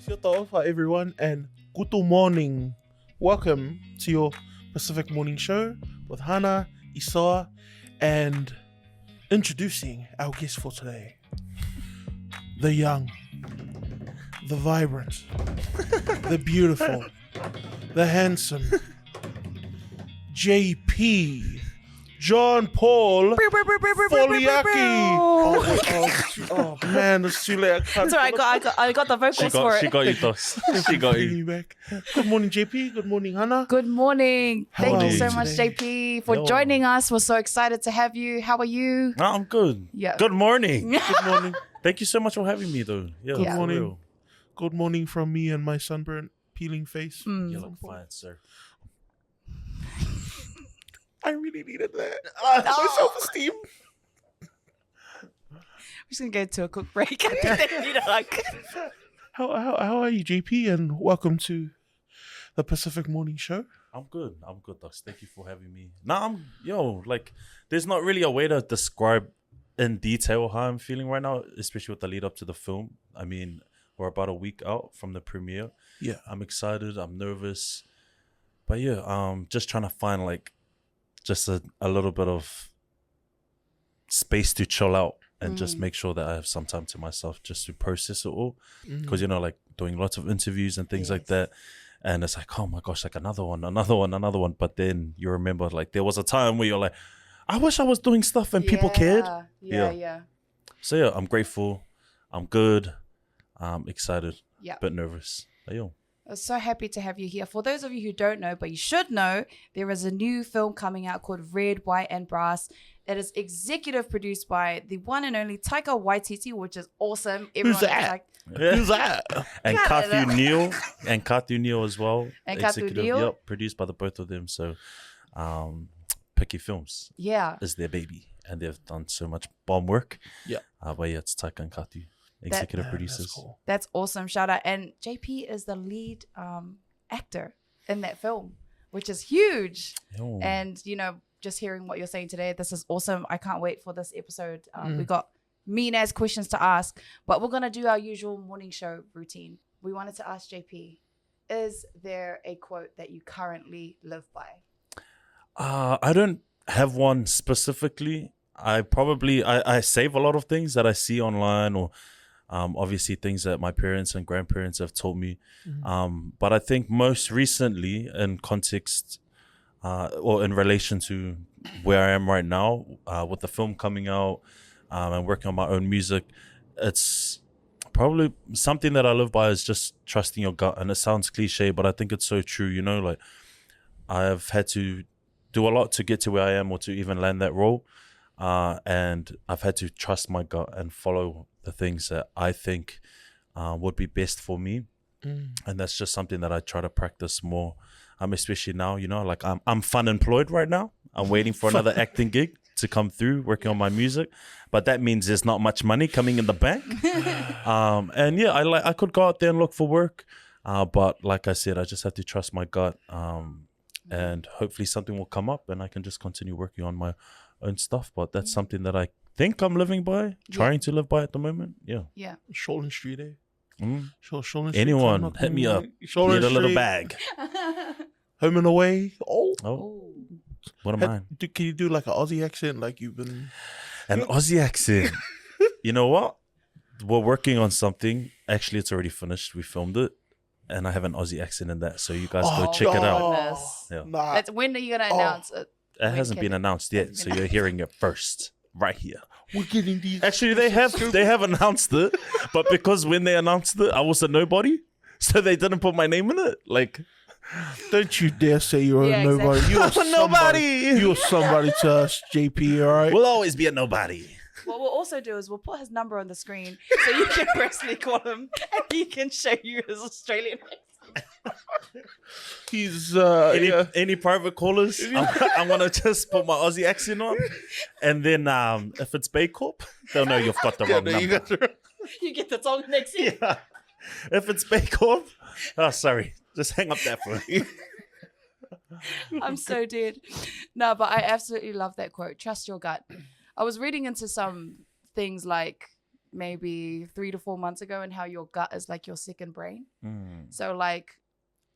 Kia taofa, everyone, and good morning. Welcome to your Pacific Morning Show with Hana, Isoa, and introducing our guest for today. The young, the vibrant, the beautiful, the handsome, JP, John Paul Foliaki. Oh man, it's too late. It's alright, I got the vocals for it. She got you, Dos. She got you. Back. Good morning, JP. Good morning, Hannah. Good morning. How Thank are you you so much, today? JP, for Yo. joining us. We're so excited to have you. How are you? No, I'm good. Yeah. Good morning. Good morning. Thank you so much for having me, though. Yeah, Good for morning. real. Good morning from me and my sunburnt, peeling face. You look fine, sir. I really needed that. My self-esteem. We're just going to go to a quick break. I think they need a hug. How are you, JP? And welcome to the Pacific Morning Show. I'm good, Dos. Thank you for having me. Nah, there's not really a way to describe in detail how I'm feeling right now, especially with the lead up to the film. I mean, we're about a week out from the premiere. Yeah. I'm excited. I'm nervous. But yeah, just trying to find just a little bit of space to chill out and just make sure that I have some time to myself just to process it all. Because, doing lots of interviews and things like that. And it's like, oh my gosh, another one. But then you remember, there was a time where you're like, I wish I was doing stuff and people cared. Yeah. So yeah, I'm grateful. I'm good. I'm excited. Yeah. Bit nervous. But yo. I'm so happy to have you here. For those of you who don't know, but you should know, there is a new film coming out called Red, White and Brass. It is executive produced by the one and only Taika Waititi, which is awesome. Who's that? Who's that? And Got it. Kathu Neal as well. And Kathu Executive, Neal? Yep, produced by the both of them. So Picky Films Yeah. is their baby. And they've done so much bomb work. Yeah. But yeah, it's Taika and Kathu, executive Man, producers. that's cool. That's awesome. Shout out. And JP is the lead actor in that film, which is huge. Yo. And, just hearing what you're saying today, this is awesome. I can't wait for this episode. We got mean-ass questions to ask, but we're going to do our usual morning show routine. We wanted to ask JP, is there a quote that you currently live by? I don't have one specifically. I save a lot of things that I see online or obviously things that my parents and grandparents have told me. But I think most recently in context or in relation to where I am right now with the film coming out and working on my own music, it's probably something that I live by is just trusting your gut. And it sounds cliche, but I think it's so true. I've had to do a lot to get to where I am or to even land that role. And I've had to trust my gut and follow the things that I think would be best for me. And that's just something that I try to practice more. Especially now, I'm fun employed right now. I'm waiting for another acting gig to come through, working on my music. But that means there's not much money coming in the bank. And yeah, I could go out there and look for work. But like I said, I just have to trust my gut. And hopefully something will come up and I can just continue working on my own stuff. But that's something that I think I'm living by, trying to live by at the moment. Yeah. Yeah. Shoreland Street, eh? Shoreland Street. Anyone, hit me up. Shoreland Need a little Street, bag. Home and away. Oh. Oh, what am I? Can you do like an Aussie accent like you've been... An Aussie accent. You know what? We're working on something. Actually, it's already finished. We filmed it. And I have an Aussie accent in that. So you guys go check it out. Goodness. Yeah. Nah. When are you going to announce it? It hasn't been announced yet. So you're hearing it first. Right here. We're getting these... Actually, they have announced it. But because when they announced it, I was a nobody. So they didn't put my name in it. Don't you dare say you're Yeah, a nobody. exactly. You're I'm a nobody. You're somebody to us, JP, all right? We'll always be a nobody. What we'll also do is we'll put his number on the screen so you can personally call him and he can show you his Australian accent. He's, Any private callers? I'm going to just put my Aussie accent on. And then if it's Bay Corp, they'll know you've got the wrong number. You get the tongue next year. Yeah. If it's Bay Corp, sorry. Just hang up that phone. I'm so dead. No, but I absolutely love that quote. Trust your gut. I was reading into some things like maybe 3 to 4 months ago, and how your gut is like your second brain. Mm. So like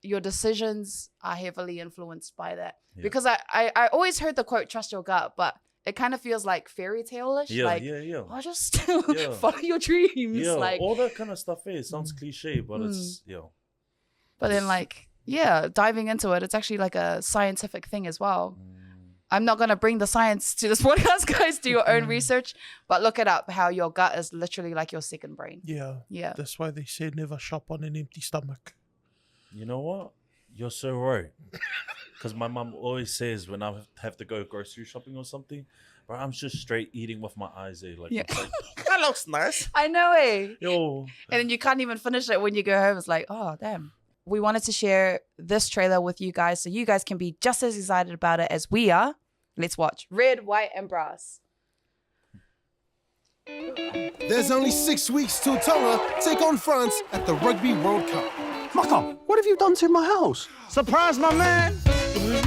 your decisions are heavily influenced by that. Yeah. Because I always heard the quote, trust your gut, but it kind of feels like fairy tale-ish. Yeah, like, yeah. oh, just Yeah. follow your dreams. Yeah, Like, all that kind of stuff. It sounds cliche, but it's but then like, yeah, diving into it, it's actually like a scientific thing as well. I'm not going to bring the science to this podcast, guys. Do your own research, but look it up, how your gut is literally like your second brain. Yeah. Yeah. That's why they say never shop on an empty stomach. You know what? You're so right. Because my mum always says when I have to go grocery shopping or something, bro, I'm just straight eating with my eyes. Like, Yeah. it's like, that looks nice. I know, eh? Yo. And then you can't even finish it when you go home. It's like, oh, damn. We wanted to share this trailer with you guys so you guys can be just as excited about it as we are. Let's watch Red, White, and Brass. There's only 6 weeks till Tonga take on France at the Rugby World Cup. Mafa, what have you done to my house? Surprise, my man! We're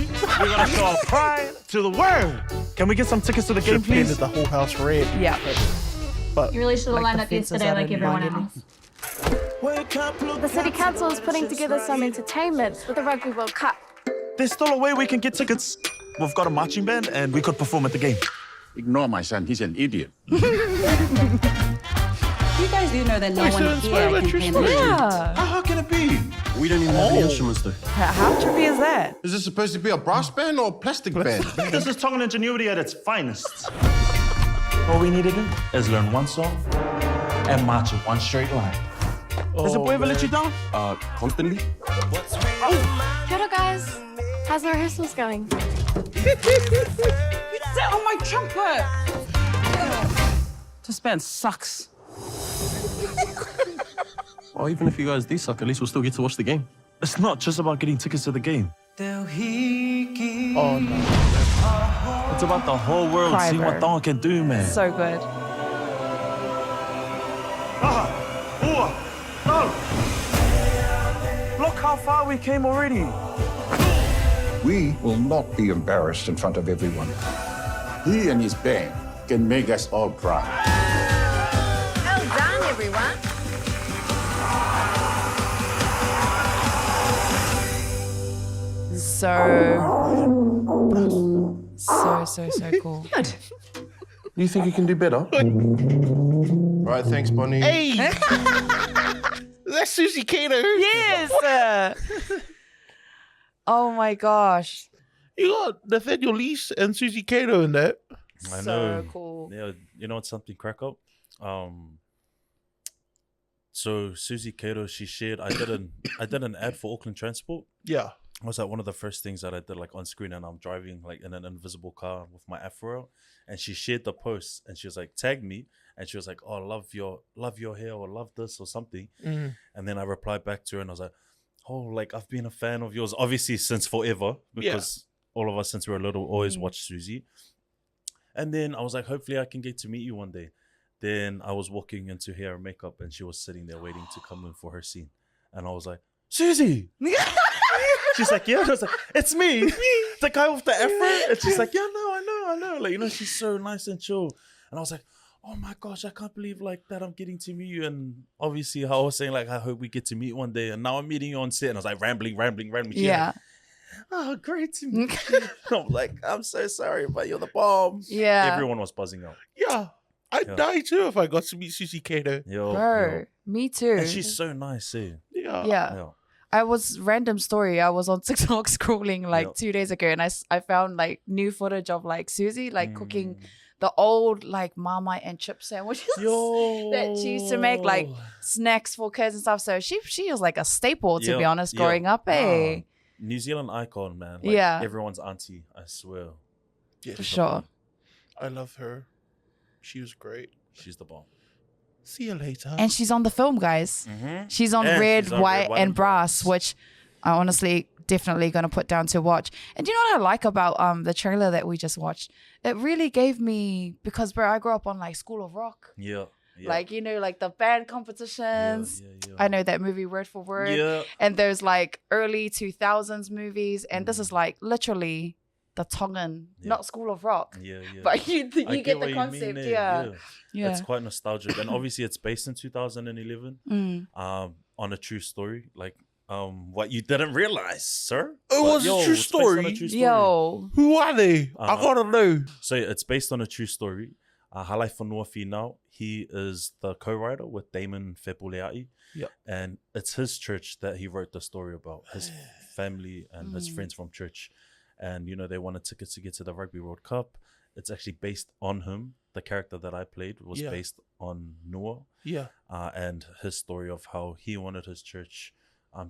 gonna show our pride to the world. Can we get some tickets to the game, Should painted please? the whole house red. Yeah. But You really should have Like lined the up fences yesterday out like in everyone Migrant. else. The City Council is putting together some entertainment with the Rugby World Cup. There's still a way we can get tickets. We've got a marching band and we could perform at the game. Ignore my son, he's an idiot. You guys do know that no one so here it's can play true an story. instrument. Yeah. How can it be? We don't even have the instruments though. How trippy is that? Is this supposed to be a brass band or a plastic band? This is Tongan ingenuity at its finest. All we need to do is learn one song and march in one straight line. Has the boy ever let you down? Constantly? Kia ora, guys. How's the rehearsals going? Sit on my trumpet! This band sucks. Well, even if you guys do suck, at least we'll still get to watch the game. It's not just about getting tickets to the game. Oh no. It's about the whole world Cry, seeing bro. what Tongan can do, man. So good. Look how far we came already. We will not be embarrassed in front of everyone. He and his band can make us all proud. Well done, everyone. So cool. You think you can do better? Right, thanks, Bonnie. Hey! That's Susie Cato. Yes. Oh my gosh. You got Nathaniel Lees and Susie Cato in that. I So know. cool. Yeah, you know what's something crack up? So Susie Cato, she shared. I did an ad for Auckland Transport. Yeah. It was like one of the first things that I did like on screen, and I'm driving like in an invisible car with my afro out, and she shared the post, and she was like, tag me, and she was like, oh, love your hair or love this or something, and then I replied back to her, and I was like, oh, like I've been a fan of yours obviously since forever, because all of us since we were little always watched Susie, and then I was like, hopefully I can get to meet you one day. Then I was walking into hair and makeup, and she was sitting there waiting to come in for her scene, and I was like, Susie. She's like, yeah. I was like, it's me, the guy with the afro. And she's like, yeah, no, I know. Like, you know, she's so nice and chill. And I was like, oh my gosh, I can't believe like that I'm getting to meet you. And obviously, how I was saying like, I hope we get to meet one day. And now I'm meeting you on set. And I was like, rambling. She's Yeah. like, oh, great to meet you. I'm like, I'm so sorry, but you're the bomb. Yeah. Everyone was buzzing out. Yeah. I'd Yeah. die too if I got to meet Susie Cato. Yo, Bro, me too. And she's so nice, eh? Yeah. Yeah. I was random story. I was on TikTok scrolling like 2 days ago, and I found like new footage of like Susie like cooking the old like Marmite and chip sandwiches that she used to make like snacks for kids and stuff. So she was like a staple to be honest growing up. Eh? New Zealand icon, man. Like, Yeah. Everyone's auntie, I swear. Yeah. For sure. I love her. She was great. She's the bomb. See you later. And she's on the film, guys. She's on And Red, she's on White, Red, White, and and Brass, which I honestly definitely gonna put down to watch. And do you know what I like about the trailer that we just watched? It really gave me, because bro, I grew up on like School of Rock. Yeah. Like, you know, like the band competitions. I know that movie word for word. Yeah. And there's like early 2000s movies. And this is like literally the Tongan, Yeah. not School of Rock, Yeah, yeah. but you I get what the you mean concept. there, Yeah. It's quite nostalgic, and obviously it's based in 2011, Mm. on a true story. Like, what you didn't realize, sir. It was a true it's based on a story? true story. Yo. Who are they? I gotta know. So it's based on a true story. Halai Whanua Finau, he is the co-writer with Damon Foliaki. Yep. And it's his church that he wrote the story about, his family and his friends from church. And, you know, they wanted tickets to get to the Rugby World Cup. It's actually based on him. The character that I played was based on Noah. Yeah. And his story of how he wanted his church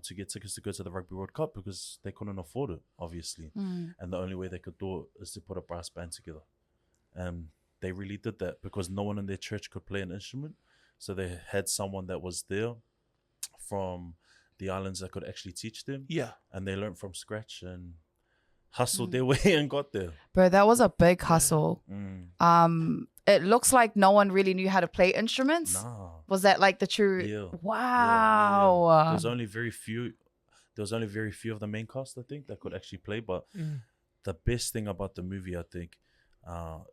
to get tickets to go to the Rugby World Cup because they couldn't afford it, obviously. And the only way they could do it is to put a brass band together. And they really did that because no one in their church could play an instrument. So they had someone that was there from the islands that could actually teach them. Yeah. And they learned from scratch and hustled their way and got there. Bro, that was a big hustle. It looks like no one really knew how to play instruments. Nah. Was that like the true? Yeah. Wow. Yeah. There was only very few of the main cast, I think, that could actually play. But the best thing about the movie, I think,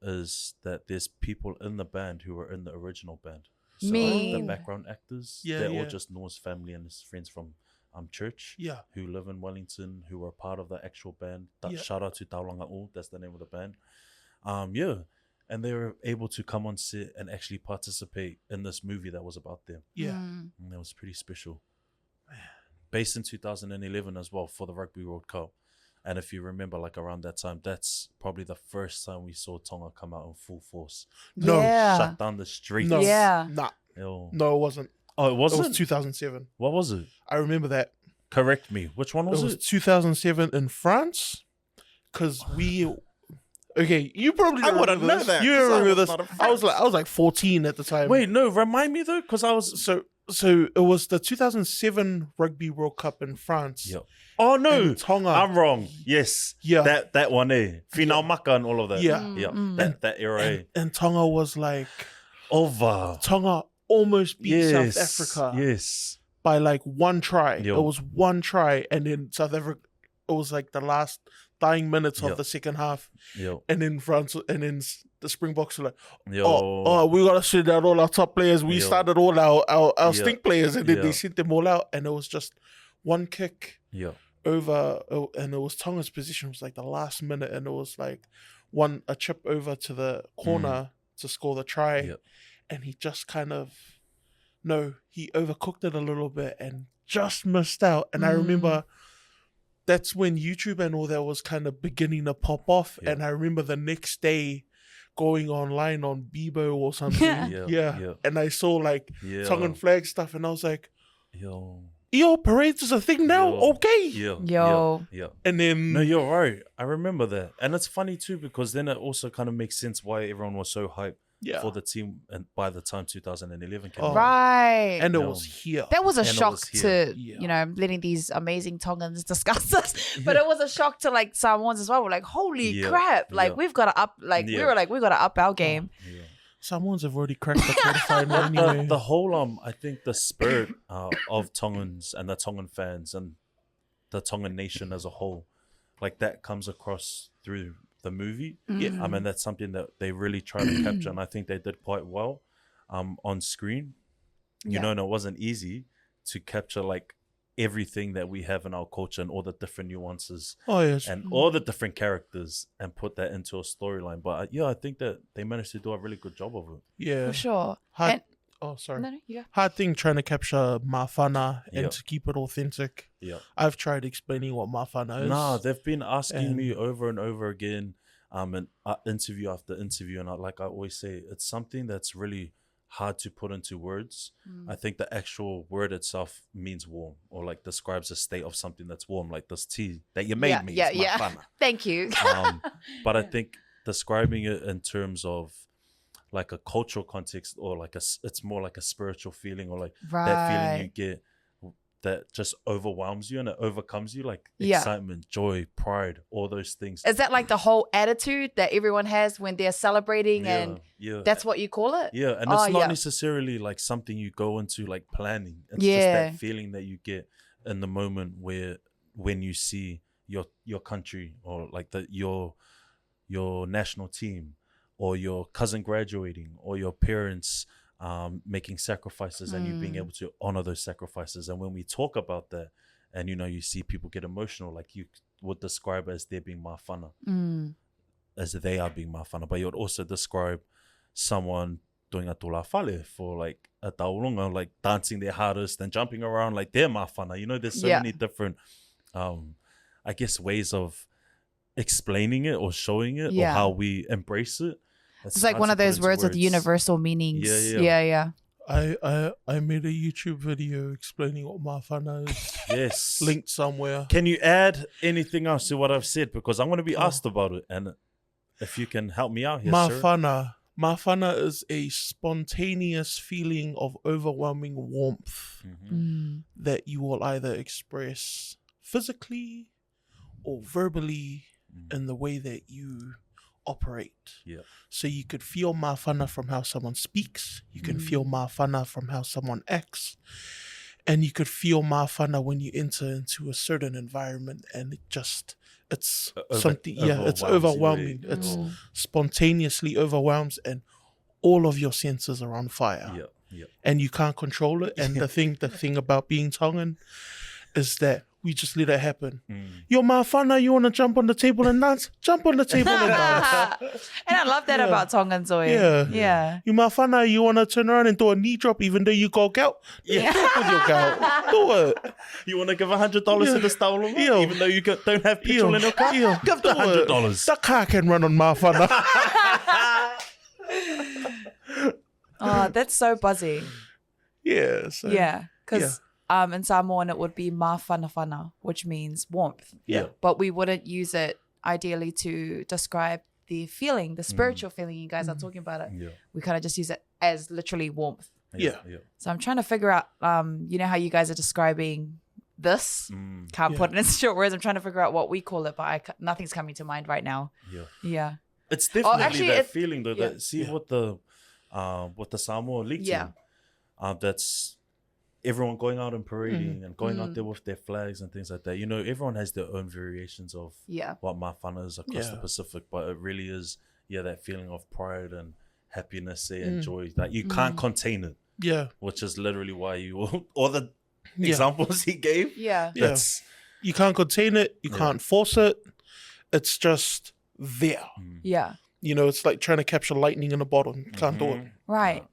is that there's people in the band who were in the original band. So the background actors, they're all just Noah's family and his friends from church who live in Wellington, who were part of the actual band. Shout out to Taulanga O, that's the name of the band. And they were able to come on set and actually participate in this movie that was about them. And that was pretty special. Based in 2011 as well for the Rugby World Cup. And if you remember, like around that time, that's probably the first time we saw Tonga come out in full force. No. Shut down the streets. No. Yeah. Nah. Yo. No, it wasn't. Oh, it It wasn't? was 2007. What was it? I remember that. Correct me. Which one It was was it? 2007 in France. Because we... Okay, you probably don't wouldn't remember know this. that, You 'cause I remember was this. not in I was like 14 at the time. Wait, no, remind me though, because I was... So it was the 2007 Rugby World Cup in France. Yep. Oh no, And Tonga. I'm wrong. Yes, Yeah. that one, Final Maka and all of that. Yeah. That era, And Tonga was like... over. Tonga almost beat Yes, South Africa yes, by like one try. Yo. It was one try. And then South Africa, it was like the last dying minutes Yo. of the second half. yo, And then France, and then the Springboks were like, yo. oh, we got to send out all our top players. We Yo. started all our Yeah. stink players, and then Yeah. they sent them all out. And it was just one kick yo. over, and it was Tonga's position. It was like the last minute, and it was like a chip over to the corner to score the try. Yep. And he just he overcooked it a little bit and just missed out. And I remember that's when YouTube and all that was kind of beginning to pop off. Yeah. And I remember the next day going online on Bebo or something. Yeah. And I saw like Yeah. Tongan flag stuff, and I was like, Yo. parades is a thing now? Yo. Okay. Yo. Yeah. And then... No, you're right. I remember that. And it's funny too, because then it also kind of makes sense why everyone was so hyped for the team and by the time 2011 came out. Right. And it Yo. was here. That was a And it shock was here. to, Yeah. you know, letting these amazing Tongans discuss this. But it was a shock to like Samoans as well. We're like, holy Yeah. crap. Like Yeah. we've got to up, like we Yeah. were like, we got to up our game. Yeah. Samoans have already cracked the quarterfinal anyway. The whole I think the spirit of Tongans and the Tongan fans and the Tongan nation as a whole, like that comes across through the movie. I mean, that's something that they really try to capture, and I think they did quite well on screen. You know, and it wasn't easy to capture like everything that we have in our culture and all the different nuances Oh, yes. and all the different characters and put that into a storyline. But I think that they managed to do a really good job of it. Yeah. For sure. Hard, And- oh, sorry. No, you go. Hard thing trying to capture Mafana and Yeah. to keep it authentic. Yeah. I've tried explaining what Mafana is. Nah, they've been asking And- me over and over again, and interview after interview, and like I always say, it's something that's really hard to put into words. I think the actual word itself means warm, or like describes a state of something that's warm, like this tea that you made me. It's Mafana. Thank you. But I think describing it in terms of like a cultural context, or like it's more like a spiritual feeling, or like that feeling you get that just overwhelms you and it overcomes you, like excitement, joy, pride, all those things. Is that like the whole attitude that everyone has when they're celebrating and that's what you call it? Yeah, and it's not necessarily like something you go into like planning. It's just that feeling that you get in the moment when you see your country, or like your national team, or your cousin graduating, or your parents making sacrifices, and you being able to honor those sacrifices. And when we talk about that, and you see people get emotional, like you would describe as they're being mafana, as they are being mafana, but you would also describe someone doing a tula fale for like a taurunga, like dancing their hardest and jumping around like they're mafana. There's so many different I guess ways of explaining it or showing it, or how we embrace it. It's like one of those words with universal meanings. Yeah. I made a YouTube video explaining what mafana is. Yes. Linked somewhere. Can you add anything else to what I've said? Because I'm going to be asked about it, and if you can help me out here, sir. Mafana is a spontaneous feeling of overwhelming warmth that you will either express physically or verbally in the way that you operate. Yeah. So you could feel mafana from how someone speaks. You can feel mafana from how someone acts. And you could feel mafana when you enter into a certain environment, and it's something, it's overwhelming. It's spontaneously overwhelms, and all of your senses are on fire. Yeah. And you can't control it. And the thing about being Tongan is that we just let it happen. Yo, mafana, you want to jump on the table and dance? Jump on the table and dance. And I love that about Tongans. Yeah. You mafana, you want to turn around and do a knee drop even though you go gout? Yeah. With your gout. Do it. You want to give $100 to the taurunga even though you don't have petrol in your car? Give the $100. The car can run on mafana. Oh, that's so buzzy. Yeah. Because in Samoan it would be mafanafana, which means warmth. Yeah. But we wouldn't use it ideally to describe the feeling, the spiritual feeling you guys are talking about it. Yeah. We kind of just use it as literally warmth. Yeah. So I'm trying to figure out, you know how you guys are describing this? Can't put it in short words. I'm trying to figure out what we call it, but nothing's coming to mind right now. Yeah. It's definitely that feeling though. That what the Samoa League team, that's everyone going out and parading and going out there with their flags and things like that. Everyone has their own variations of what mafana is across the Pacific, but it really is that feeling of pride and happiness and joy that you can't contain it. Yeah. Which is literally why all the examples he gave. You can't contain it. You can't force it. It's just there. Yeah. It's like trying to capture lightning in a bottle. You can't do it. Right.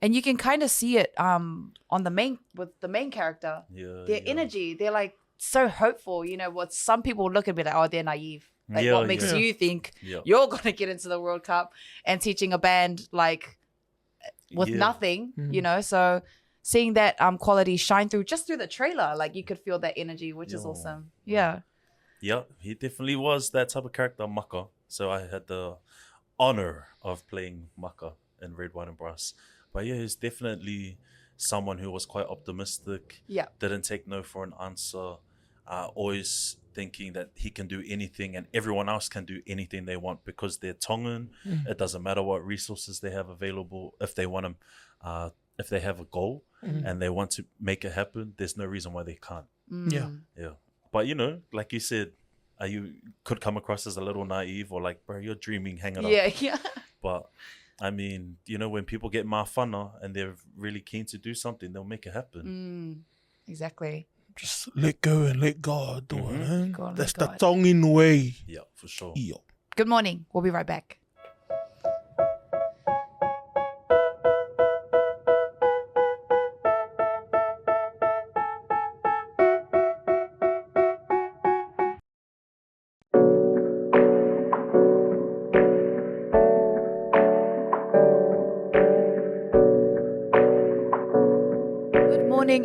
And you can kind of see it with the main character. Their energy. They're like so hopeful. What some people look at me like, oh, they're naive. Like what makes you think you're gonna get into the World Cup and teaching a band like with nothing, So seeing that quality shine through just through the trailer, like you could feel that energy, which is awesome. Yeah. Yeah, he definitely was that type of character, Maka. So I had the honor of playing Maka in Red, White and Brass. But he's definitely someone who was quite optimistic. Yeah. Didn't take no for an answer. Always thinking that he can do anything and everyone else can do anything they want because they're Tongan. It doesn't matter what resources they have available. If they want to, if they have a goal and they want to make it happen, there's no reason why they can't. Yeah. But like you said, you could come across as a little naive or like, bro, you're dreaming, hang it up. Yeah. But I mean, when people get mafana and they're really keen to do something, they'll make it happen. Exactly. Just let go and let God do it, man. That's the Tongan way. Yeah, for sure. Good morning. We'll be right back.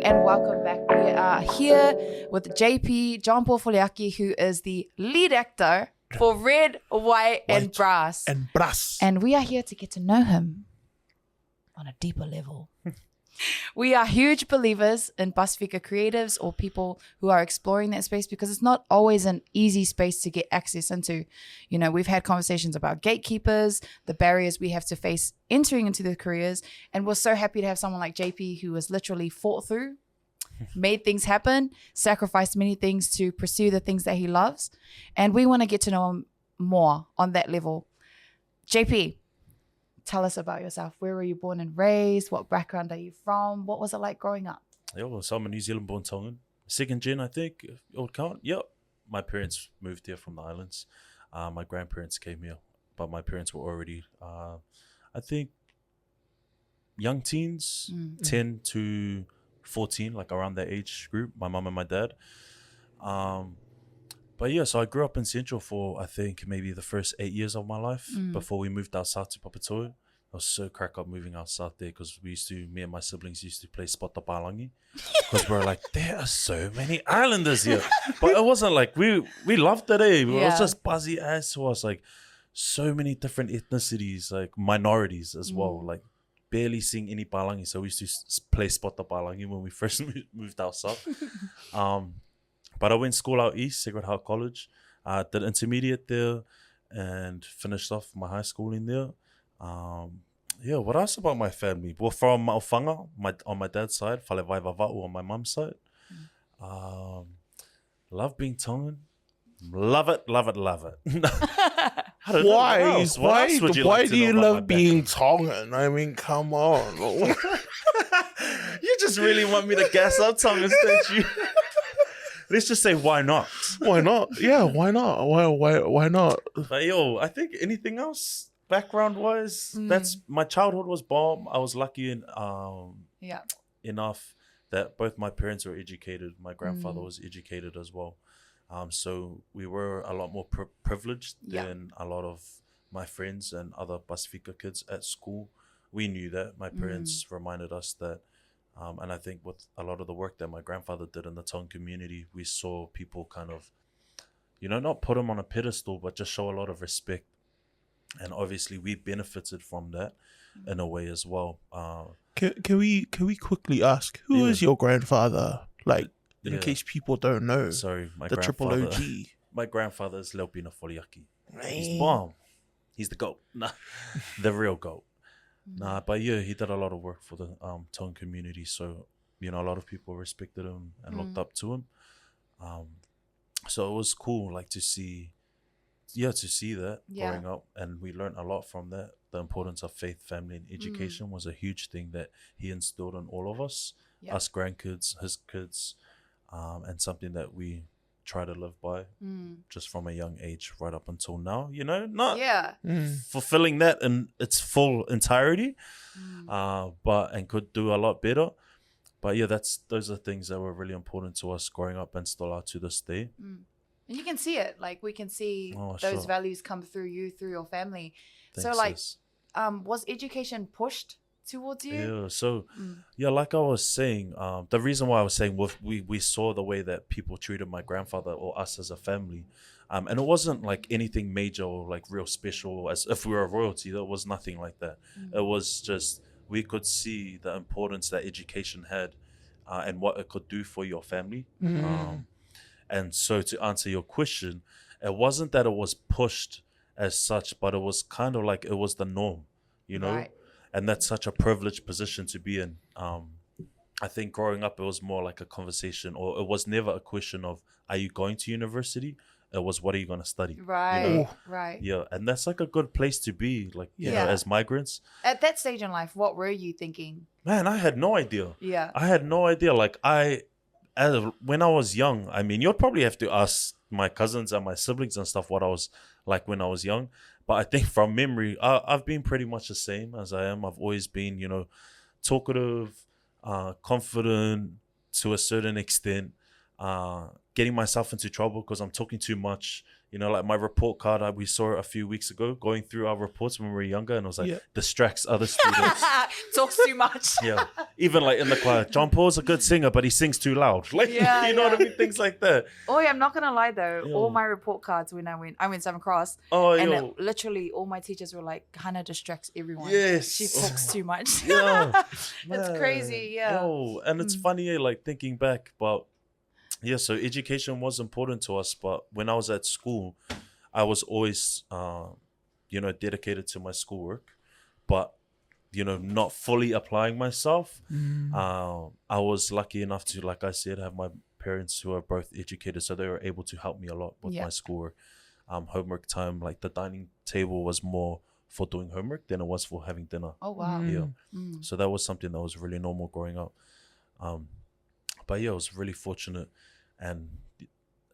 And welcome back. We are here with JP, John Paul Foliaki, who is the lead actor for Red, White and Brass. And we are here to get to know him on a deeper level. We are huge believers in Pasifika creatives or people who are exploring that space because it's not always an easy space to get access into. We've had conversations about gatekeepers, the barriers we have to face entering into the careers, and we're so happy to have someone like JP who has literally fought through made things happen, sacrificed many things to pursue the things that he loves. And we want to get to know him more on that level. JP, tell us about yourself. Where were you born and raised? What background are you from? What was it like growing up? So I'm a New Zealand born Tongan. Second gen, I think, if it would count. Yep. My parents moved here from the islands. My grandparents came here, but my parents were already, I think, young teens, 10 to 14, like around that age group, my mum and my dad. But yeah, so I grew up in Central for, I think, maybe the first 8 years of my life before we moved out south to Papatoa. I was so crack up moving out south there because me and my siblings used to play Spot the Palangi because we're like, there are so many islanders here. But it wasn't like, we loved it, eh? It was just buzzy as to us, like so many different ethnicities, like minorities as well, like barely seeing any Palangi. So we used to play Spot the Palangi when we first moved out south. But I went to school out east, Sacred Heart College. Did intermediate there and finished off my high school in there. Yeah, what else about my family? Well, from Mafana, on my dad's side, Falevai Vava'u on my mum's side. Love being Tongan. Love it, love it, love it. I don't know, what else? What else would you like to do you know about love my being Tongan? I mean, come on. You just really want me to gas up Tongan, don't you? Let's just say, why not? Why not? Yeah, why not? Why not? But yo, I think anything else background-wise, that's my childhood was bomb. I was lucky enough that both my parents were educated. My grandfather was educated as well. So we were a lot more privileged than a lot of my friends and other Pasifika kids at school. We knew that. My parents reminded us that. And I think with a lot of the work that my grandfather did in the Tongan community, we saw people kind of, not put him on a pedestal, but just show a lot of respect. And obviously we benefited from that in a way as well. Can we quickly ask, who is your grandfather? Like, in case people don't know. Sorry, the triple OG. My grandfather is Leopina Foliaki. He's bomb. He's the GOAT. Nah, the real GOAT. Nah, but yeah, he did a lot of work for the Tongan community. So, a lot of people respected him and looked up to him. So it was cool, like, to see that growing up. And we learned a lot from that. The importance of faith, family, and education was a huge thing that he instilled in all of us, us grandkids, his kids, and something that we try to live by just from a young age right up until now, not fulfilling that in its full entirety, and could do a lot better. But yeah, those are things that were really important to us growing up and still are to this day. And you can see it, like we can see those values come through you, through your family. Thanks, so like, sis. Was education pushed towards you? Yeah, so like I was saying, the reason why I was saying we saw the way that people treated my grandfather or us as a family, and it wasn't like anything major or like real special as if we were royalty. There was nothing like that. It was just we could see the importance that education had and what it could do for your family. And so to answer your question, it wasn't that it was pushed as such, but it was kind of like it was the norm, Right. And that's such a privileged position to be in. I think growing up, it was more like a conversation, or it was never a question of, are you going to university? It was, what are you going to study? Right, right. Yeah, and that's like a good place to be, like, you know, as migrants. At that stage in life, what were you thinking? Man, I had no idea. Yeah. I had no idea. Like, when I was young, I mean, you'd probably have to ask my cousins and my siblings and stuff what I was like when I was young. But I think from memory, I've been pretty much the same as I am. I've always been, talkative, confident to a certain extent, getting myself into trouble because I'm talking too much. Like my report card, we saw it a few weeks ago, going through our reports when we were younger, and it was like, distracts other students. Talks too much. Yeah. Even like in the choir, John Paul's a good singer, but he sings too loud. Like, you know what I mean? Things like that. Oh, yeah, I'm not going to lie though. All my report cards when I went Southern Cross. And literally all my teachers were like, Hannah distracts everyone. Yes. She talks too much. Yeah. It's crazy. Yeah. And it's funny, like thinking back, but yeah, so education was important to us, but when I was at school, I was always, dedicated to my schoolwork. But, not fully applying myself. I was lucky enough to, like I said, have my parents who are both educated, so they were able to help me a lot with my schoolwork. Homework time, like the dining table was more for doing homework than it was for having dinner. Oh wow. Yeah. So that was something that was really normal growing up. But yeah, I was really fortunate, and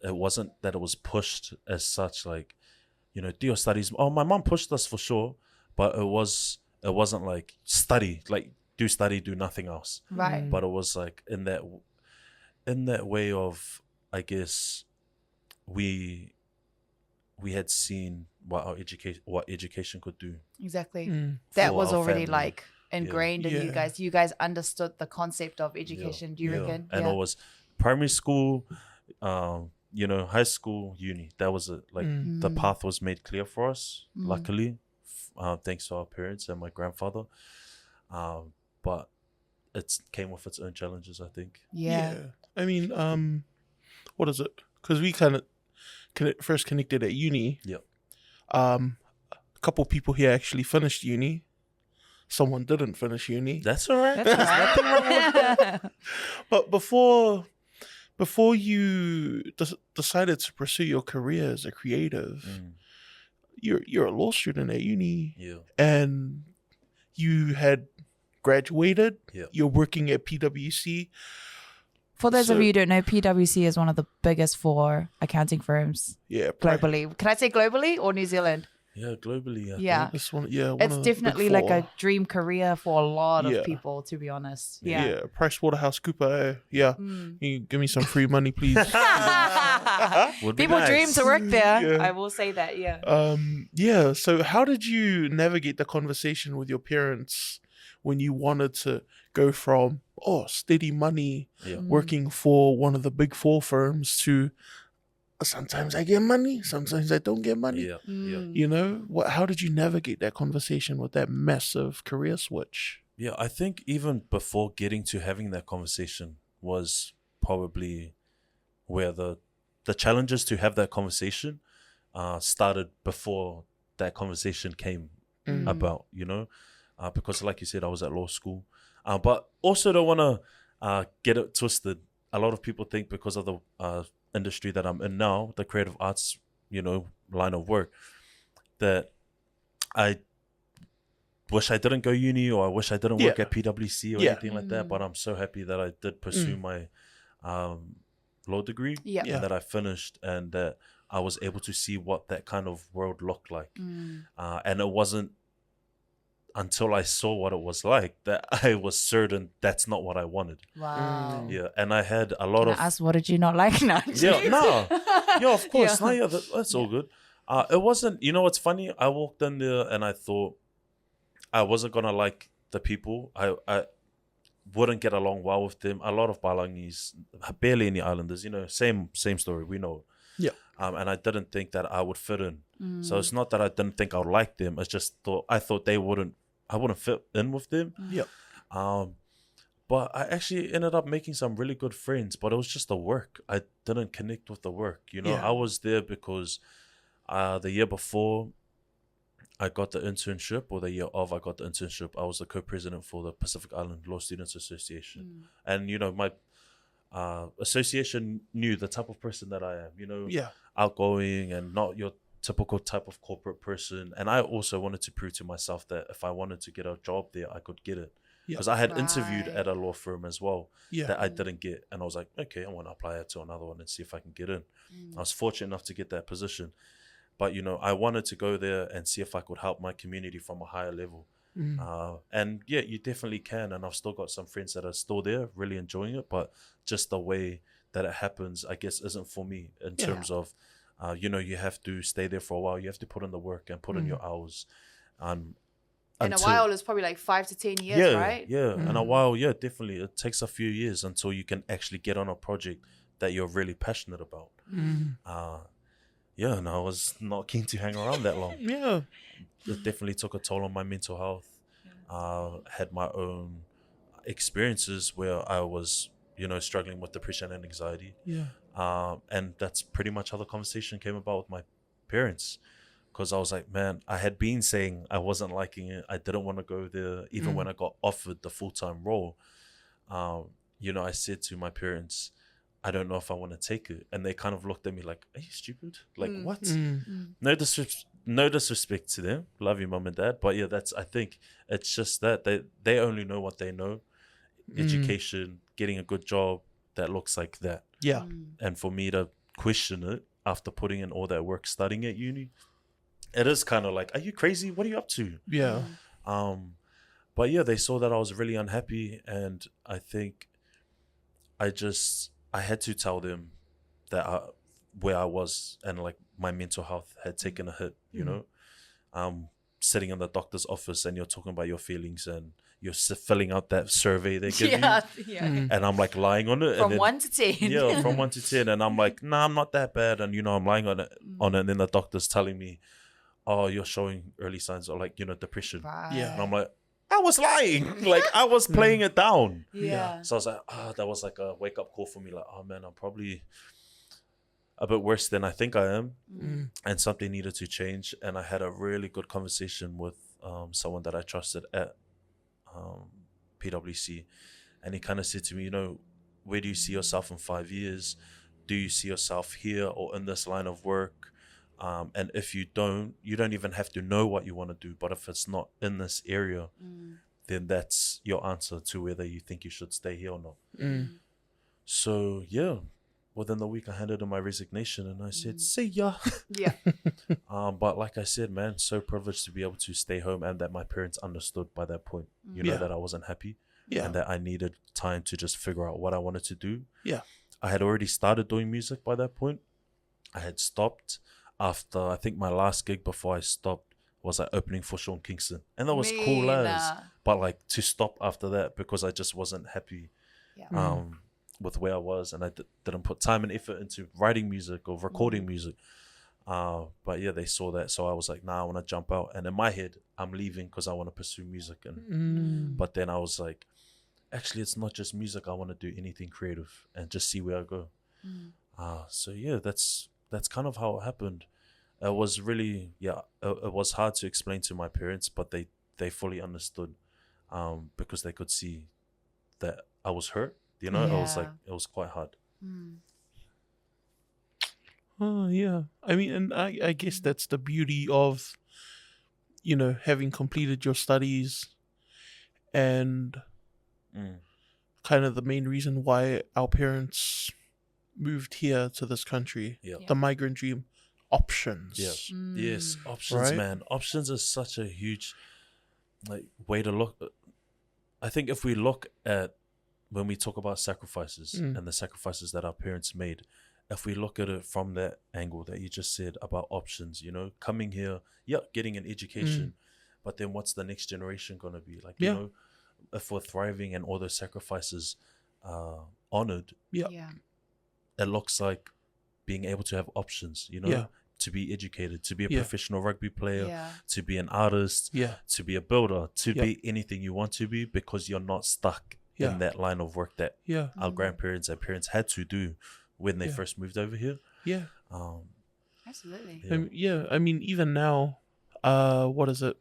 it wasn't that it was pushed as such, like, do your studies. Oh, my mom pushed us for sure, but it wasn't like study, like do nothing else. Right. But it was like in that way of, I guess, we had seen what education could do. Exactly. That was our already family. like ingrained in you guys. You guys understood the concept of education. Do you reckon? And it was primary school, high school, uni. That was it. Like the path was made clear for us, luckily, thanks to our parents and my grandfather. But it came with its own challenges, I think. Yeah. I mean, what is it? Because we kind of first connected at uni. Yep. A couple people here actually finished uni. Someone didn't finish uni. That's all right. That's all right. But before you decided to pursue your career as a creative, you're a law student at uni. Yeah. And you had graduated. Yeah. You're working at PwC. For those of you who don't know, PwC is one of the biggest 4 accounting firms globally. Can I say globally or New Zealand? Yeah, globally. Yeah. This one, one It's of the definitely big like 4. a dream career for a lot of people, to be honest. Yeah. PricewaterhouseCoopers. Yeah. Can you give me some free money, please? People dream to work there. I will say that. Yeah. So how did you navigate the conversation with your parents when you wanted to go from steady money working for one of the big 4 firms to sometimes I get money, sometimes I don't get money? How did you navigate that conversation with that massive career switch? Yeah, I think even before getting to having that conversation was probably where the challenges to have that conversation started before that conversation came about, because like you said, I was at law school. But also don't want to get it twisted. A lot of people think because of the industry that I'm in now, the creative arts, line of work, that I wish I didn't go uni, or I wish I didn't work at PwC or anything like that. But I'm so happy that I did pursue my law degree and that I finished, and that I was able to see what that kind of world looked like. And it wasn't until I saw what it was like that I was certain that's not what I wanted. Wow. Yeah, and I had a lot of... Ask, what did you not like? No. Of course. No, that's all good. It wasn't... what's funny? I walked in there and I thought I wasn't going to like the people. I wouldn't get along well with them. A lot of Palangis, barely any islanders, same story, we know. Yeah. And I didn't think that I would fit in. So it's not that I didn't think I would like them. It's just I thought I wouldn't fit in with them. Yeah. But I actually ended up making some really good friends, but it was just the work. I didn't connect with the work. I was there because the year before I got the internship, or the year of I got the internship, I was the co-president for the Pacific Island Law Students Association. And, my association knew the type of person that I am, outgoing and not your typical type of corporate person. And I also wanted to prove to myself that if I wanted to get a job there, I could get it. Because I had interviewed at a law firm as well that I didn't get. And I was like, okay, I want to apply to another one and see if I can get in. I was fortunate enough to get that position. But, I wanted to go there and see if I could help my community from a higher level. And you definitely can. And I've still got some friends that are still there, really enjoying it. But just the way that it happens, I guess, isn't for me in terms of, you have to stay there for a while. You have to put in the work and put in your hours. In a while, it's probably like 5 to 10 years, right? Yeah. In a while, definitely. It takes a few years until you can actually get on a project that you're really passionate about. And I was not keen to hang around that long. It definitely took a toll on my mental health. Had my own experiences where I was, struggling with depression and anxiety. And that's pretty much how the conversation came about with my parents. because I was like, man, I had been saying I wasn't liking it. I didn't want to go there, even when I got offered the full-time role. You know, I said to my parents, I don't know if I want to take it. And they kind of looked at me like, are you stupid? Like, what? No disrespect to them. Love you, mum and dad. But yeah, I think it's just that they only know what they know. Education, getting a good job that looks like that. Yeah. And for me to question it after putting in all that work studying at uni, it is kind of like, are you crazy? What are you up to? Yeah. But yeah, they saw that I was really unhappy, and I think I had to tell them that where I was, and like my mental health had taken a hit, you know. Sitting in the doctor's office and you're talking about your feelings and you're filling out that survey they give you. And I'm like lying on it. From 1 to 10. Yeah, from 1 to 10. And I'm like, nah, I'm not that bad. And, you know, I'm lying on it. And then the doctor's telling me, oh, you're showing early signs of like, you know, depression. Right. Yeah. And I'm like, I was lying. Like, I was playing it down. Yeah. So I was like, that was like a wake up call for me. Like, oh man, I'm probably a bit worse than I think I am. And something needed to change. And I had a really good conversation with someone that I trusted at PwC. And he kind of said to me, you know, where do you see yourself in 5 years? Do you see yourself here or in this line of work? And if you don't even have to know what you want to do. But if it's not in this area, then that's your answer to whether you think you should stay here or not. So, yeah, within the week I handed in my resignation and I said, see ya. Yeah. But like I said, man, so privileged to be able to stay home and that my parents understood by that point, you know, that I wasn't happy and that I needed time to just figure out what I wanted to do. Yeah. I had already started doing music by that point. I had stopped after, I think my last gig before I stopped was like opening for Sean Kingston. And that was cool as, but like to stop after that because I just wasn't happy with where I was, and I didn't put time and effort into writing music or recording music. But yeah, they saw that. So I was like, nah, I want to jump out. And in my head, I'm leaving because I want to pursue music. And but then I was like, actually, it's not just music. I want to do anything creative and just see where I go. So yeah, that's kind of how it happened. It was really, it was hard to explain to my parents, but they fully understood because they could see that I was hurt. You know, it was quite hard. Oh, yeah. I mean, and I guess that's the beauty of, you know, having completed your studies and kind of the main reason why our parents moved here to this country. The migrant dream. Options. Yes, options, right? Man. Options is such a huge way to look. I think if we look at when we talk about sacrifices and the sacrifices that our parents made, if we look at it from that angle that you just said about options, you know, coming here, getting an education, but then what's the next generation going to be? Like, you know, if we're thriving and all those sacrifices are honored, it looks like being able to have options, you know, to be educated, to be a professional rugby player, to be an artist, to be a builder, to be anything you want to be, because you're not stuck in that line of work that our grandparents and parents had to do when they first moved over here. Absolutely. I mean, even now, what is it?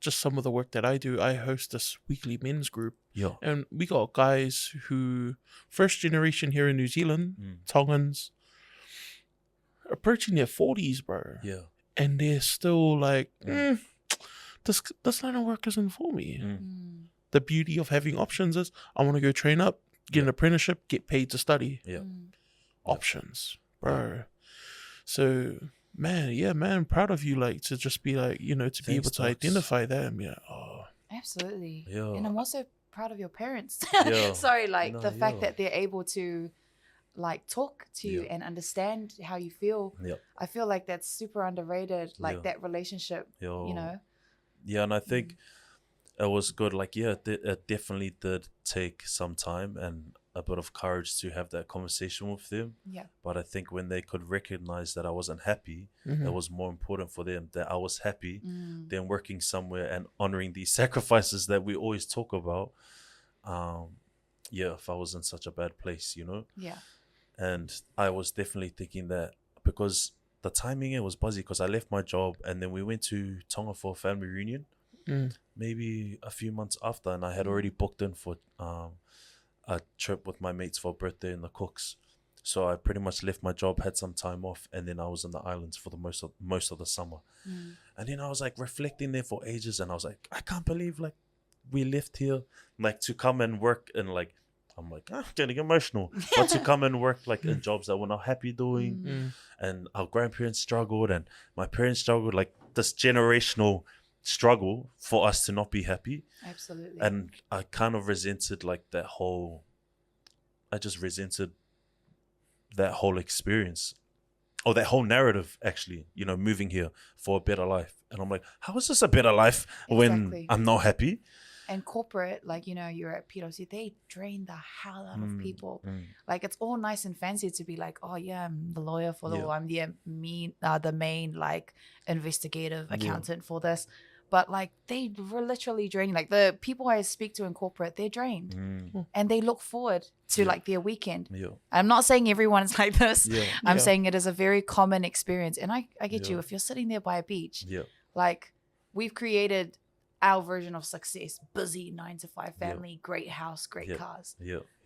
Just some of the work that I do, I host this weekly men's group. And we got guys who, first generation here in New Zealand, Tongans, approaching their 40s, bro. And they're still like, this line of work isn't for me. The beauty of having options is I want to go train up, get an apprenticeship, get paid to study. Options, bro. So, man, proud of you, like, to just be like, you know, to be able to identify that and be like, oh. Absolutely. And I'm also proud of your parents. Yeah. Sorry, like the fact that they're able to like talk to you and understand how you feel. I feel like that's super underrated, like that relationship, you know. And I think it was good. Like, it definitely did take some time and a bit of courage to have that conversation with them. But I think when they could recognize that I wasn't happy, it was more important for them that I was happy than working somewhere and honoring these sacrifices that we always talk about. If I was in such a bad place, you know? And I was definitely thinking that because the timing it was buzzy because I left my job and then we went to Tonga for a family reunion. Maybe a few months after, and I had already booked in for a trip with my mates for a birthday in the Cooks. So I pretty much left my job, had some time off, and then I was in the islands for the most of the summer. And then I was like reflecting there for ages, and I was like, I can't believe like we left here like to come and work and like I'm like, I'm getting emotional. But to come and work like in jobs that we're not happy doing, and our grandparents struggled and my parents struggled, like this generational struggle for us to not be happy. Absolutely. And I kind of resented like that whole experience, or that whole narrative actually, you know, moving here for a better life. And I'm like, how is this a better life when I'm not happy? And corporate, like, you know, you're at PwC, they drain the hell out of people. Like, it's all nice and fancy to be like, oh yeah, I'm the lawyer for I'm the main like investigative accountant for this. But like, they were literally draining. Like, the people I speak to in corporate, they're drained, and they look forward to like their weekend. I'm not saying everyone's like this. I'm saying it is a very common experience. And I get you. If you're sitting there by a beach, like, we've created our version of success: busy 9-to-5 family, great house, great cars.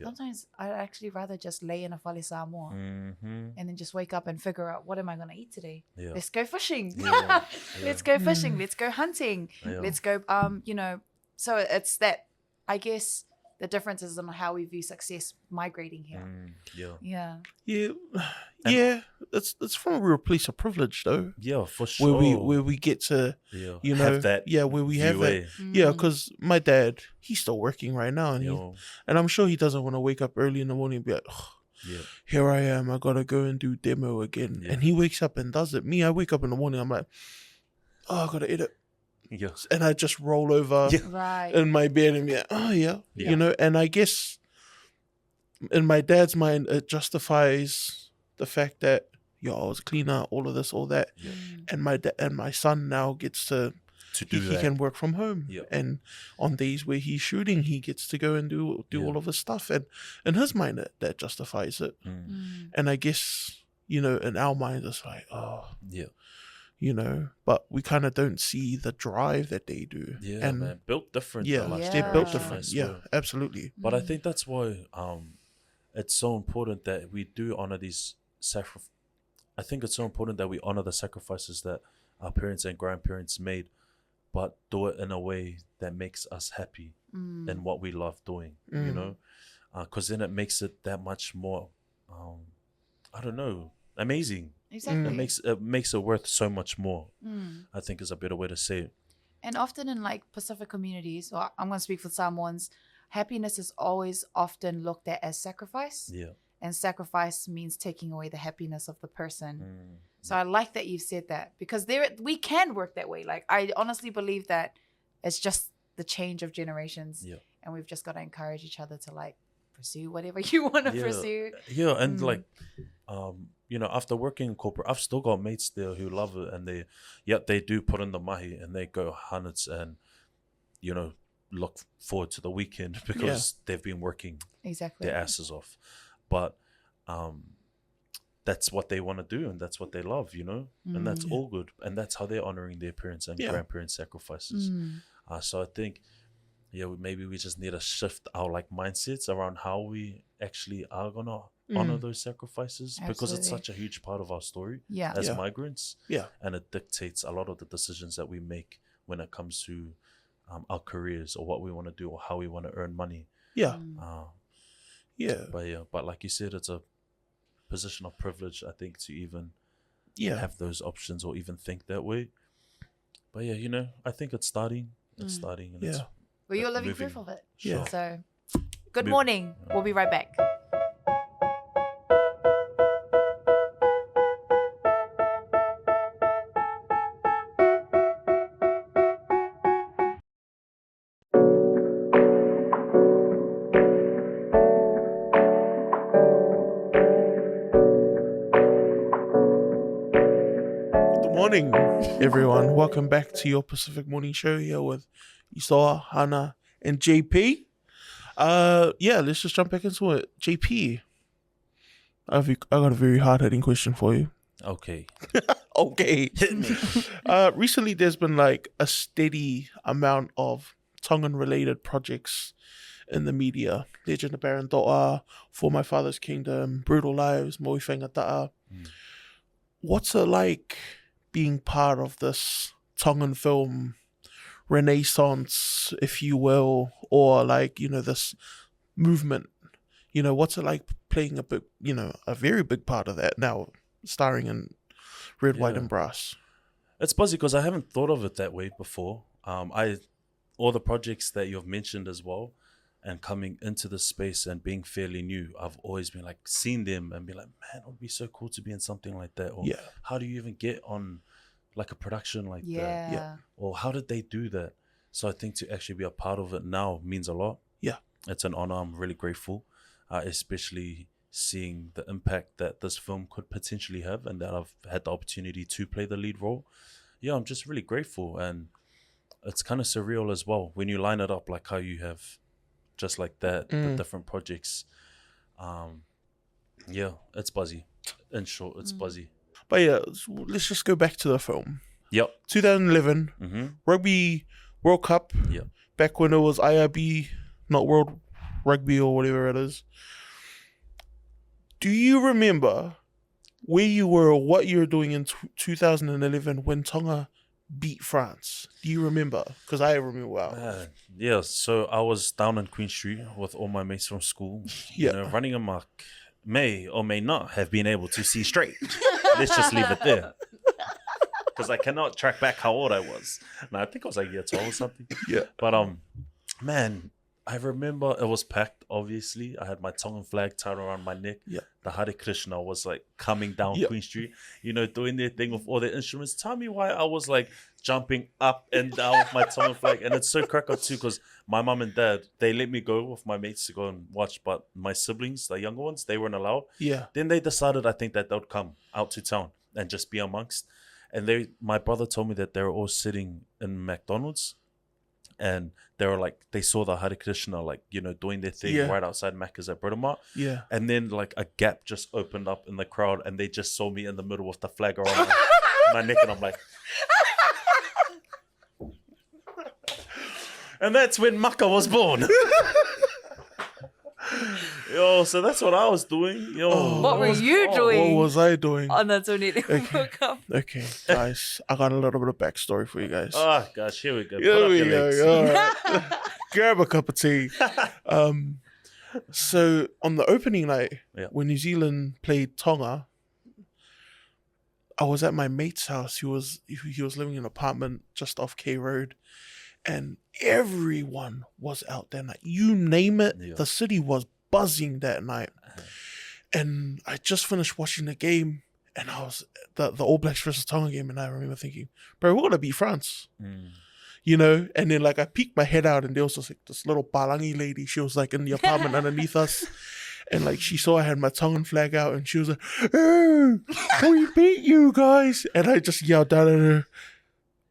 Sometimes I'd actually rather just lay in a fale Samoa and then just wake up and figure out, what am I going to eat today? Let's go fishing. Let's go fishing. Let's go hunting. Let's go, you know, so it's that, I guess, the difference is in how we view success migrating here. It's from a real place of privilege, though. For sure. Where we get to, you know, have that. Where we have that. Because my dad, he's still working right now, and I'm sure he doesn't want to wake up early in the morning and be like, here I am, I gotta go and do demo again. And he wakes up and does it. Me, I wake up in the morning, I'm like, oh, I gotta edit. And I just roll over in my bed and be like, you know. And I guess in my dad's mind, it justifies the fact that I was a cleaner, all of this, all that, and my son now gets to do that. He can work from home, and on days where he's shooting, he gets to go and do all of his stuff, and in his mind, that justifies it. And I guess, you know, in our minds, it's like, you know, but we kind of don't see the drive that they do. And man, built different. They're built different. Absolutely. But I think that's why it's so important that we do honor these I think it's so important that we honor the sacrifices that our parents and grandparents made, but do it in a way that makes us happy and what we love doing, you know, because then it makes it that much more, I don't know, amazing. Exactly. It makes it worth so much more, I think is a better way to say it. And often in like Pacific communities, or I'm going to speak for Samoans, happiness is always often looked at as sacrifice. And sacrifice means taking away the happiness of the person. So I like that you've said that, because we can work that way. Like, I honestly believe that it's just the change of generations, and we've just got to encourage each other to like pursue whatever you want to pursue. And like, you know, after working in corporate, I've still got mates there who love it, and they do put in the mahi and they go hundreds and, you know, look forward to the weekend because they've been working their asses off. But that's what they want to do, and that's what they love, you know, and that's all good, and that's how they're honoring their parents and grandparents' sacrifices. So I think, maybe we just need to shift our like mindsets around how we actually are gonna honor those sacrifices. Absolutely. Because it's such a huge part of our story as migrants, and it dictates a lot of the decisions that we make when it comes to our careers, or what we want to do, or how we want to earn money. But like you said, it's a position of privilege, I think, to even have those options or even think that way. But you know, I think it's starting. It's starting. And it's well, you're living proof of it. Sure. So, good morning. We'll be right back. Morning, everyone. Welcome back to your Pacific Morning Show here with Isoa, Hana, and JP. Let's just jump back into it. JP, I got a very hard-hitting question for you. Okay. Okay. Hit me. Recently, there's been like a steady amount of Tongan related projects in the media. Legend of Baron Doa, For My Father's Kingdom, Brutal Lives, Moi Whaingata'a. What's it like being part of this Tongan film renaissance, if you will, or like, you know, this movement? You know, what's it like playing a very big part of that now, starring in Red, White and Brass? It's buzzy because I haven't thought of it that way before. All the projects that you've mentioned as well, and coming into the space and being fairly new, I've always been like seeing them and be like, man, it would be so cool to be in something like that. Or how do you even get on like a production like that? Yeah. Or how did they do that? So I think to actually be a part of it now means a lot. Yeah. It's an honor. I'm really grateful, especially seeing the impact that this film could potentially have and that I've had the opportunity to play the lead role. Yeah, I'm just really grateful. And it's kind of surreal as well when you line it up like how you have just like that, the different projects. Yeah, it's buzzy. In short, it's buzzy. But yeah, let's just go back to the film. Yep. 2011, Rugby World Cup. Yep. Back when it was IRB, not World Rugby or whatever it is. Do you remember where you were or what you were doing in 2011 when Tonga beat France? Do you remember? Because I remember well. Yeah, so I was down in Queen Street with all my mates from school. You know, running amok. May or may not have been able to see straight. Let's just leave it there. Because I cannot track back how old I was. No, I think I was like year 12 or something. Yeah. But man, I remember it was packed, obviously. I had my Tongan flag tied around my neck. Yeah. The Hare Krishna was like coming down Queen Street, you know, doing their thing with all their instruments. Tell me why I was like jumping up and down with my Tongan flag. And it's so crack up too, because my mum and dad, they let me go with my mates to go and watch, but my siblings, the younger ones, they weren't allowed. Yeah. Then they decided, I think, that they'd come out to town and just be amongst. And my brother told me that they were all sitting in McDonald's. And they were like, they saw the Hare Krishna, like, you know, doing their thing right outside Macca's at Britomart. Yeah. And then like a gap just opened up in the crowd and they just saw me in the middle with the flag around my neck. And I'm like, and that's when Maka was born. Yo, so that's what I was doing. Yo, What were you doing? What was I doing? On the 2011 World Cup. Okay, guys, I got a little bit of backstory for you guys. Oh gosh, here we go. Here Put up we your go. legs. All right. Grab a cup of tea. So on the opening night, when New Zealand played Tonga, I was at my mate's house. He was living in an apartment just off K Road, and everyone was out that night. You name it, the city was buzzing that night. And I just finished watching the game, and I was the All Blacks versus Tonga game, and I remember thinking, bro, we're gonna beat France. You know, and then like I peeked my head out and there was just like this little Palangi lady. She was like in the apartment underneath us. And like she saw I had my Tongan flag out and she was like, "Hey, we beat you guys." And I just yelled down at her,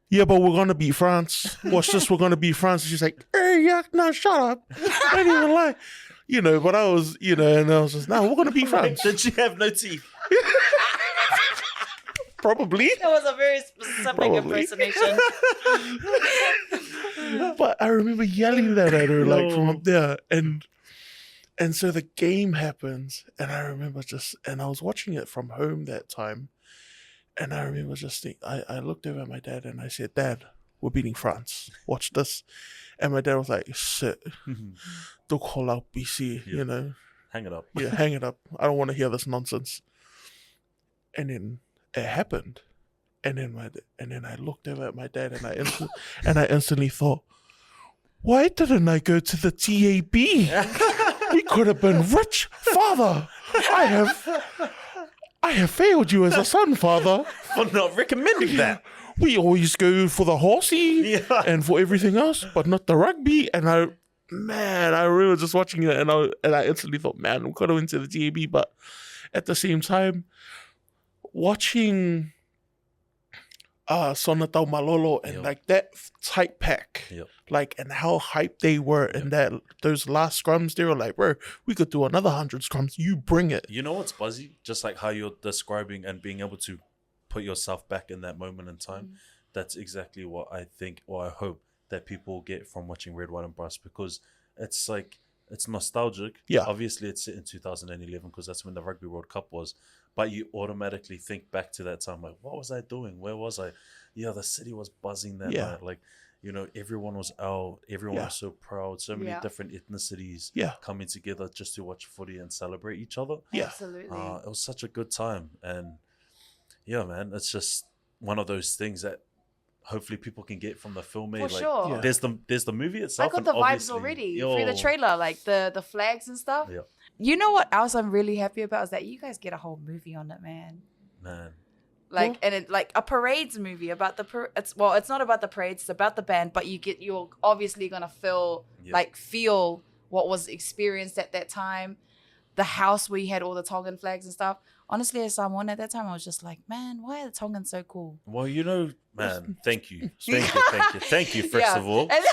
"Yeah, but we're gonna beat France. Watch this, we're gonna beat France." And she's like, "Hey, yeah, no, shut up. I didn't even lie." You know, but I was, you know, and I was just, "No, we're gonna beat France." Did she have no teeth? Probably. It was a very specific impersonation. But I remember yelling that at her like from up there, and so the game happens, and I remember and I was watching it from home that time, and I remember I looked over at my dad and I said, "Dad, we're beating France. Watch this." And my dad was like, "Shit, don't call out BC, you know, hang it up. Yeah, hang it up. I don't want to hear this nonsense." And then it happened, and then I looked over at my dad and I instantly thought, why didn't I go to the TAB? We could have been rich, Father. I have failed you as a son, Father, for not recommending that. We always go for the horsey and for everything else, but not the rugby. And I remember just watching it, and I instantly thought, man, we could have went to the TAB, but at the same time, watching Sonatau Malolo and Yep. like that tight pack. Yep. Like, and how hyped they were in those last scrums. They were like, bro, we could do another 100 scrums. You bring it. You know what's buzzy? Just like how you're describing and being able to put yourself back in that moment in time. That's exactly what I think, or I hope that people get from watching Red, White and Brass, because it's like, it's nostalgic. Yeah. Obviously, it's set in 2011 because that's when the Rugby World Cup was. But you automatically think back to that time, like, what was I doing? Where was I? Yeah, the city was buzzing that night. Like, you know, everyone was out. Everyone was so proud. So many different ethnicities coming together just to watch footy and celebrate each other. Yeah. Absolutely. It was such a good time. And yeah, man, it's just one of those things that hopefully people can get from the film. For like, sure. There's the movie itself. I got the and vibes obviously- already through the trailer, like the flags and stuff. Yeah. You know what else I'm really happy about is that you guys get a whole movie on it, man. Like, and it like a parades movie about it's not about the parades, it's about the band, but you're obviously gonna feel what was experienced at that time. The house where you had all the Tongan flags and stuff. Honestly, as someone at that time, I was just like, man, why are the Tongans so cool? Well, you know, man, thank you, first of all. And-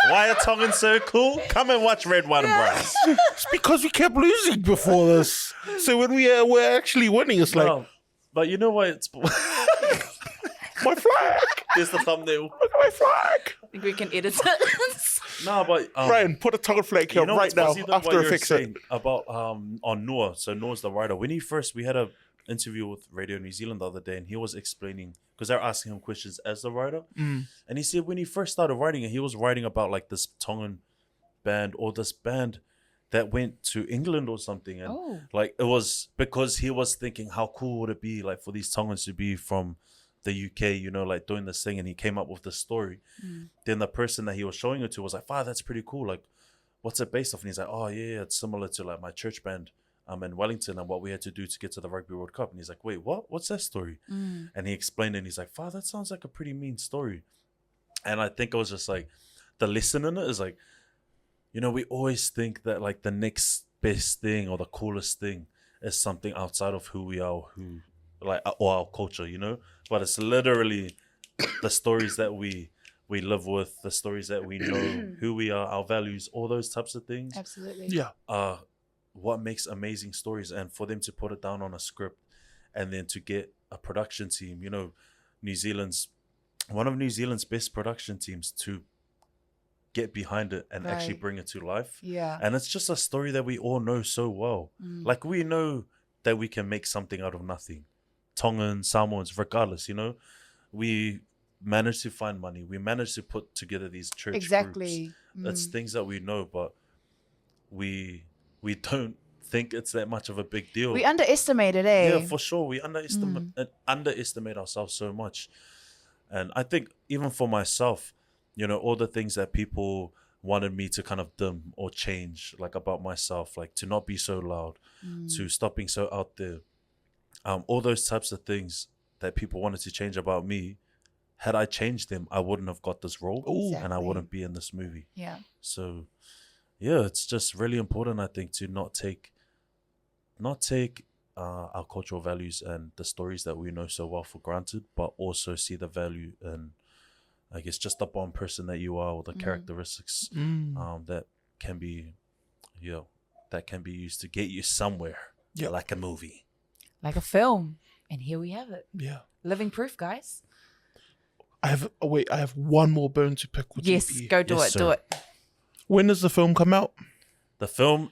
Why are Tongans so cool? Come and watch Red, White and Brass. It's because we kept losing before this. So when we're actually winning, it's like, No, but you know why it's... my flag. There's the thumbnail. Look at my flag. I think we can edit it. No, but... Ryan, put a Tongan flag here right now after I fix it. About on Noah. So Noah's the writer. We had a interview with Radio New Zealand the other day, and he was explaining, because they're asking him questions as the writer, and he said when he first started writing it, he was writing about like this Tongan band or this band that went to England or something, and like it was because he was thinking how cool would it be like for these Tongans to be from the UK, you know, like doing this thing, and he came up with this story. Then the person that he was showing it to was like, wow, that's pretty cool, like what's it based off? And he's like, oh yeah, it's similar to like my church band in Wellington and what we had to do to get to the Rugby World Cup. And he's like, wait, what's that story? And he explained it, and he's like, wow, that sounds like a pretty mean story. And I think it was just like the lesson in it is like, you know, we always think that like the next best thing or the coolest thing is something outside of who we are, or our culture, you know, but it's literally the stories that we live with, the stories that we know, who we are, our values, all those types of things. Absolutely. Yeah. What makes amazing stories, and for them to put it down on a script and then to get a production team, you know, one of New Zealand's best production teams to get behind it and actually bring it to life. Yeah. And it's just a story that we all know so well. Like we know that we can make something out of nothing. Tongans, Samoans, regardless, you know, we managed to find money. We managed to put together these church groups. It's things that we know, but we don't think it's that much of a big deal. We underestimate it, eh? Yeah, for sure. We underestimate ourselves so much. And I think even for myself, you know, all the things that people wanted me to kind of dim or change, like about myself, like to not be so loud, to stop being so out there. All those types of things that people wanted to change about me, had I changed them, I wouldn't have got this role and I wouldn't be in this movie. Yeah. So, yeah, it's just really important, I think, to not take our cultural values and the stories that we know so well for granted, but also see the value in, I guess, just the bomb person that you are, or the characteristics that can be, that can be used to get you somewhere, like a movie, like a film. And here we have it. Yeah, living proof, guys. I have one more bone to pick with Yes, GP. go do it. Sir. Do it. When does the film come out? The film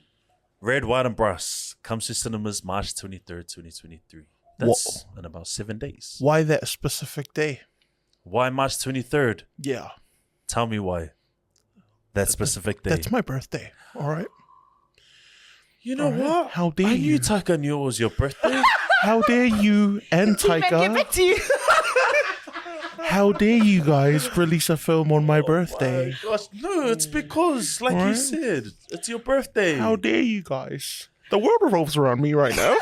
Red, White and Brass comes to cinemas March 23rd, 2023. That's in about 7 days. Why that specific day? Why March 23rd? Yeah. Tell me why. That specific day. That's my birthday. All right. You know what? How dare I you? knew Taika knew it was your birthday. How dare you and Get Taika? back to you. How dare you guys release a film on my birthday? My gosh, no, it's because, like you Right. said, it's your birthday. How dare you guys? The world revolves around me right now.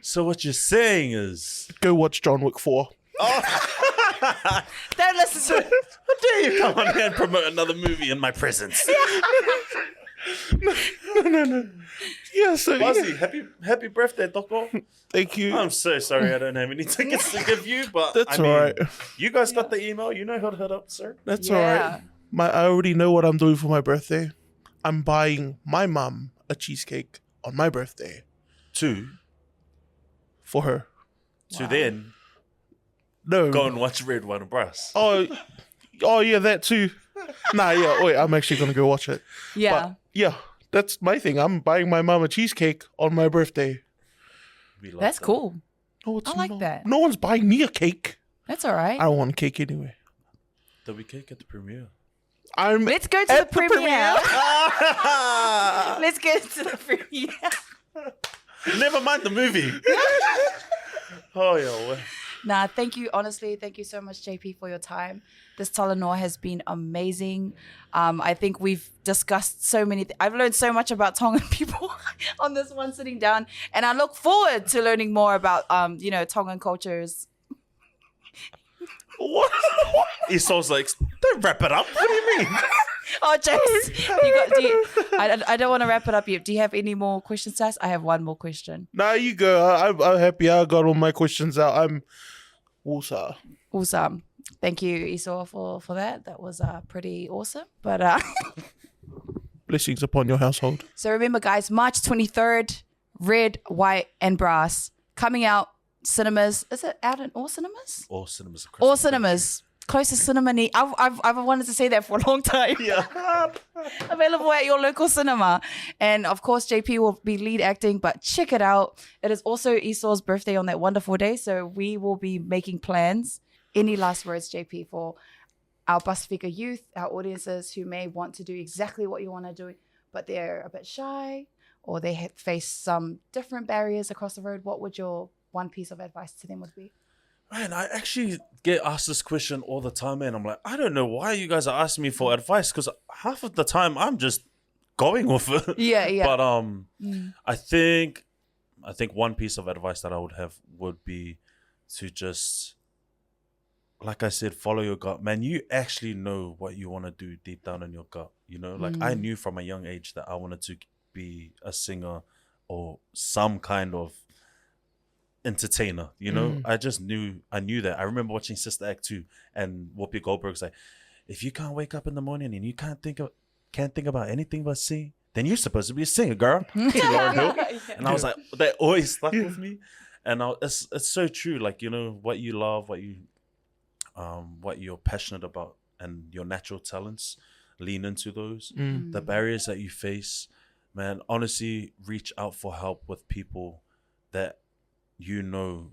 So what you're saying is, Go watch John Wick 4. Don't listen to it. how dare you come on here and promote another movie in my presence? No. Yeah, so Buzzy, yeah. happy birthday, Toko. Thank you. I'm so sorry I don't have any tickets to give you, but That's I mean, all right. you guys got the email. You know who to hit up, sir. That's Yeah. all right. I already know what I'm doing for my birthday. I'm buying my mum a cheesecake on my birthday Two. for her. To then No. go and watch Red, White, and Brass. Oh yeah, that too. Nah, yeah. Wait, I'm actually gonna go watch it. Yeah. But yeah, that's my thing. I'm buying my mum a cheesecake on my birthday. We love That's that. cool. No, it's I like not. that. No one's buying me a cake. That's all right. I don't want a cake anyway. There'll be cake at the premiere. I'm Let's go to the at premiere. Let's go to the premiere. Never mind the movie. Oh, yeah. Well. Nah, thank you. Honestly, thank you so much, JP, for your time. This Talanoa has been amazing. I think we've discussed so many. I've learned so much about Tongan people on this one sitting down, and I look forward to learning more about, Tongan cultures. What? Isoa's like, don't wrap it up. What do you mean? Oh, Jace, I don't want to wrap it up yet. Do you have any more questions to ask? I have one more question. Nah, you go. I'm happy. I got all my questions out. I'm Wusa. Awesome. Thank you, Isoa, for that. That was pretty awesome. But Blessings upon your household. so remember, guys, March 23rd, Red, White, and Brass coming out cinemas. Is it out in all cinemas? All cinemas across All the country. cinemas. Closest cinema near. I've wanted to say that for a long time. Yeah. Available at your local cinema. And of course, JP will be lead acting, but check it out. It is also Esau's birthday on that wonderful day. So we will be making plans. Any last words, JP, for our Pasifika youth, our audiences who may want to do exactly what you want to do, but they're a bit shy or they face some different barriers across the road? What would your one piece of advice to them would be? Man, I actually get asked this question all the time, man. I'm like, I don't know why you guys are asking me for advice, because half of the time I'm just going with it. Yeah. But I think one piece of advice that I would have would be to just, like I said, follow your gut. Man, you actually know what you want to do deep down in your gut. You know, like I knew from a young age that I wanted to be a singer or some kind of entertainer, you know. I knew that. I remember watching Sister Act 2 and Whoopi Goldberg's like, if you can't wake up in the morning and you can't think about anything but sing, then you're supposed to be a singer, girl. Lauren Hill. And I was like, that always stuck with me. And it's so true. Like, you know, what you love, what you're passionate about, and your natural talents, lean into those. The barriers that you face, man, honestly, reach out for help with people that you know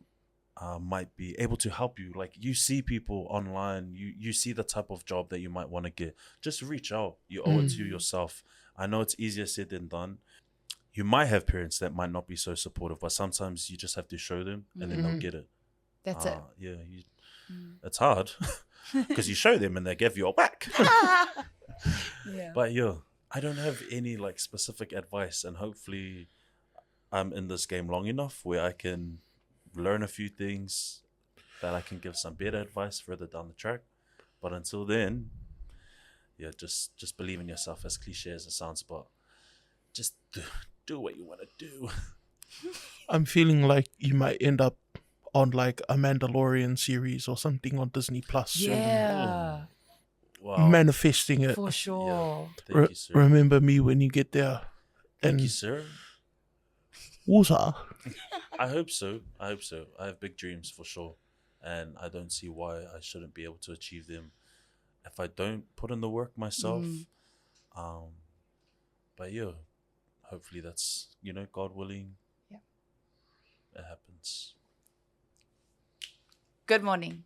might be able to help you. Like, you see people online, you see the type of job that you might want to get. Just reach out. You owe it to yourself. I know it's easier said than done. You might have parents that might not be so supportive, but sometimes you just have to show them and then they'll get it. That's it. Yeah, it's hard because you show them and they give you all back. Yeah. But yeah, I don't have any like specific advice, and hopefully I'm in this game long enough where I can learn a few things that I can give some better advice further down the track. But until then, yeah, just believe in yourself, as cliche as it sounds, but just do what you want to do. I'm feeling like you might end up on like a Mandalorian series or something on Disney Plus. Yeah. Wow. Manifesting it. For sure. Thank you, sir. Remember me when you get there. Thank And you, sir. Wusa. I hope so. I have big dreams for sure, and I don't see why I shouldn't be able to achieve them if I don't put in the work myself. But yeah, hopefully that's, you know, God willing. Yeah. It happens. Good morning.